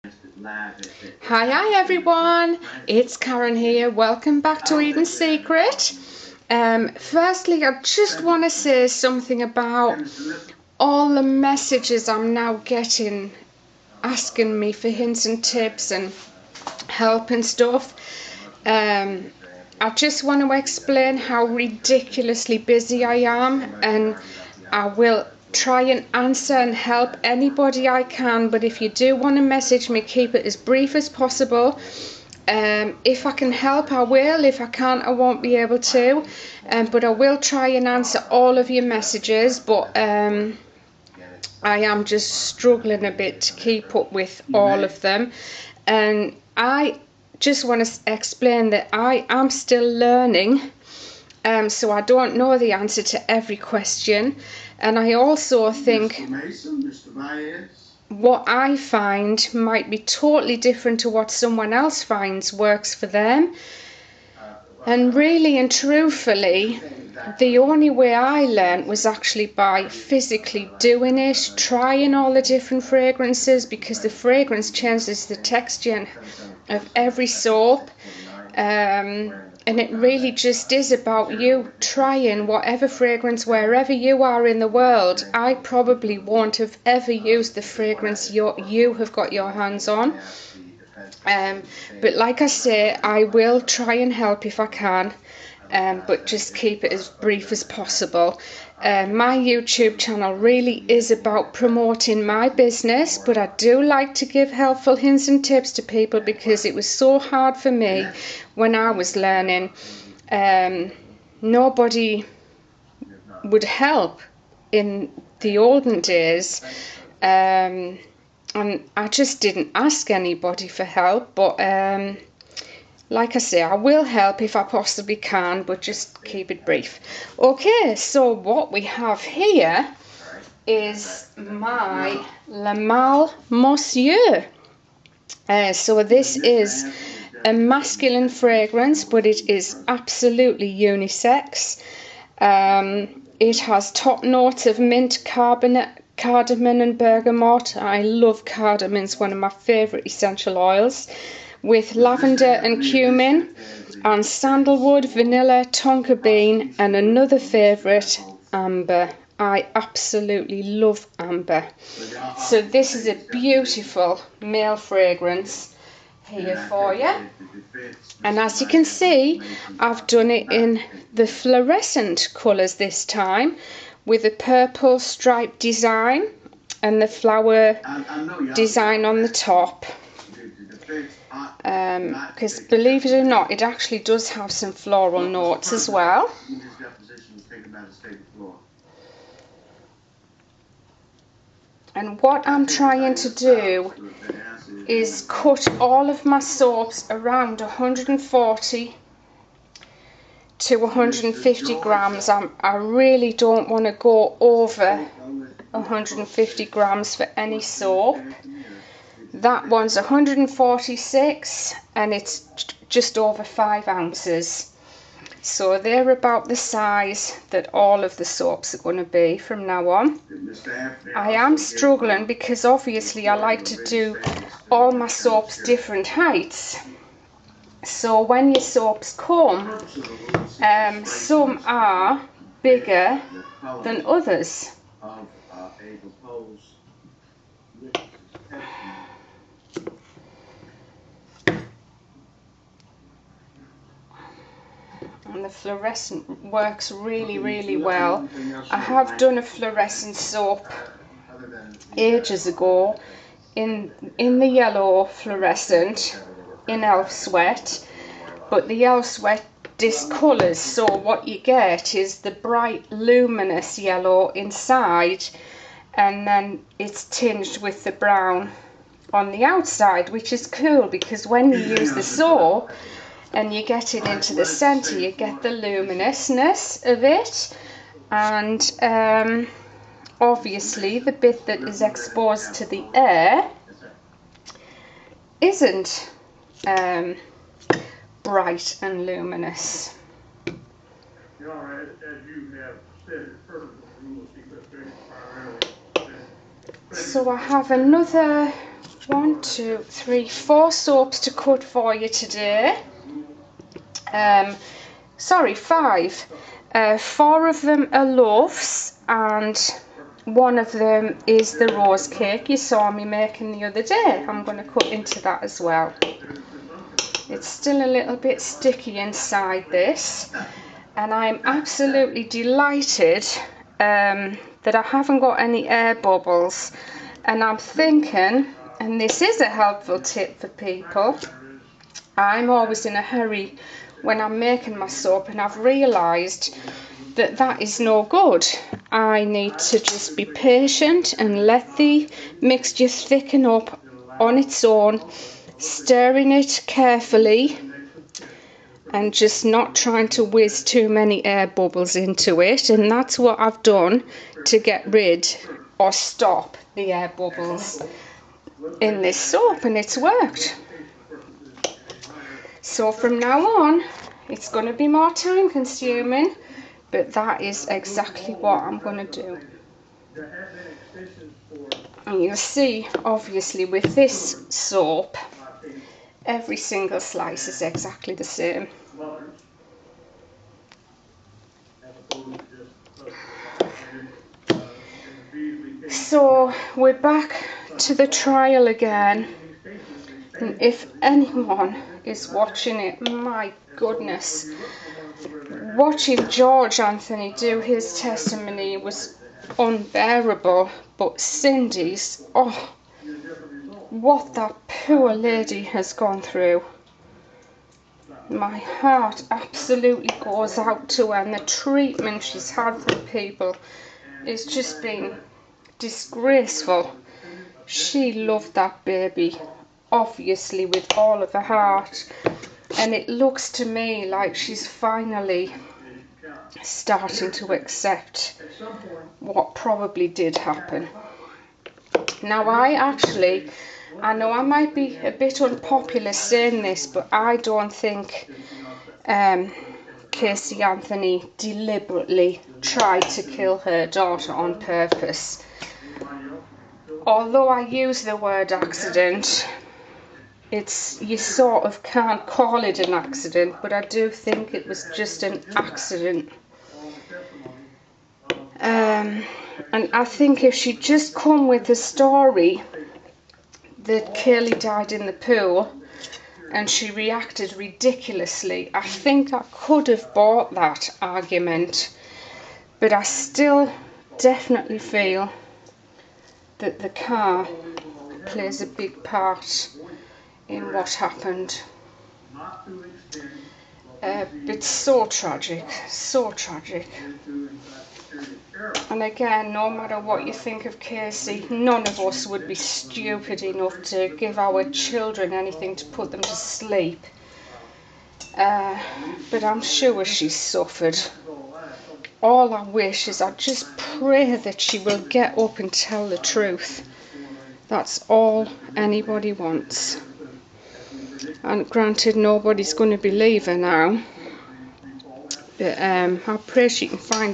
Hi everyone, it's Karen here. Welcome back to Eden's Secret. Firstly, I just want to say something about all the messages I'm now getting asking me for hints and tips and help and stuff. I just want to explain how ridiculously busy I am, and I will try and answer and help anybody I can, but if you do want to message me, keep it as brief as possible. If I can help, I will. If I can't, I won't be able to, but I will try and answer all of your messages, but I am just struggling a bit to keep up with all of them. And I just want to explain that I am still learning, so I don't know the answer to every question. And I also think what I find might be totally different to what someone else finds works for them. And really and truthfully, the only way I learned was actually by physically doing it, trying all the different fragrances, because the fragrance changes the texture of every soap. And it really just is about you trying whatever fragrance wherever you are in the world. I probably won't have ever used the fragrance you have got your hands on. But like I say, I will try and help if I can, but just keep it as brief as possible. My YouTube channel really is about promoting my business, but I do like to give helpful hints and tips to people because it was so hard for me when I was learning. Nobody would help in the olden days, and I just didn't ask anybody for help. But like I say, I will help if I possibly can, but just keep it brief. Okay, so what we have here is my Le Mal Monsieur. So this is a masculine fragrance, but it is absolutely unisex. It has top notes of mint, cardamom and bergamot. I love cardamom, it's one of my favourite essential oils, with lavender and cumin, and sandalwood, vanilla, tonka bean, and another favourite, amber. I absolutely love amber. So this is a beautiful male fragrance here for you. And as you can see, I've done it in the fluorescent colours this time, with a purple striped design and the flower design on the top. Because believe it or not, it actually does have some floral notes as well. And what I'm trying to do is cut all of my soaps around 140 to 150 grams. I really don't want to go over 150 grams for any soap. That one's 146 and it's just over 5 ounces. So they're about the size that all of the soaps are going to be from now on. I am struggling because obviously I like to do all my soaps different heights. So when your soaps come, some are bigger than others. And the fluorescent works really well. I have done a fluorescent soap ages ago in the yellow fluorescent in Elf Sweat, but the Elf Sweat discolours, so what you get is the bright luminous yellow inside, and then it's tinged with the brown on the outside, which is cool because when you use the soap and you get it into the centre, you get the luminousness of it, and obviously the bit that is exposed to the air isn't bright and luminous. So I have another 1, 2, 3, 4 soaps to cut for you today. Sorry, 5. 4 of them are loaves and one of them is the rose cake you saw me making the other day. I'm going to cut into that as well. It's still a little bit sticky inside this, and I'm absolutely delighted that I haven't got any air bubbles. And I'm thinking, and this is a helpful tip for people, I'm always in a hurry when I'm making my soap, and I've realised that that is no good. I need to just be patient and let the mixture thicken up on its own, stirring it carefully and just not trying to whiz too many air bubbles into it. And that's what I've done to get rid or stop the air bubbles in this soap, and it's worked. So from now on, it's going to be more time consuming, but that is exactly what I'm going to do. And you'll see, obviously, with this soap, every single slice is exactly the same. So we're back to the trial again, and if anyone is watching it, my goodness, watching George Anthony do his testimony was unbearable, but Cindy's, oh, what that poor lady has gone through. My heart absolutely goes out to her, and the treatment she's had from people has just been disgraceful. She loved that baby, obviously, with all of her heart, and it looks to me like she's finally starting to accept what probably did happen. Now, I know I might be a bit unpopular saying this, but I don't think Casey Anthony deliberately tried to kill her daughter on purpose. Although I use the word accident, you sort of can't call it an accident, but I do think it was just an accident. And I think if she'd just come with the story that Kaylee died in the pool and she reacted ridiculously, I think I could have bought that argument. But I still definitely feel that the car plays a big part in what happened. It's so tragic, so tragic. And again, no matter what you think of Casey, none of us would be stupid enough to give our children anything to put them to sleep. But I'm sure she suffered. All I wish is, I just pray that she will get up and tell the truth. That's all anybody wants. And granted, nobody's going to believe her now. But I pray she can find the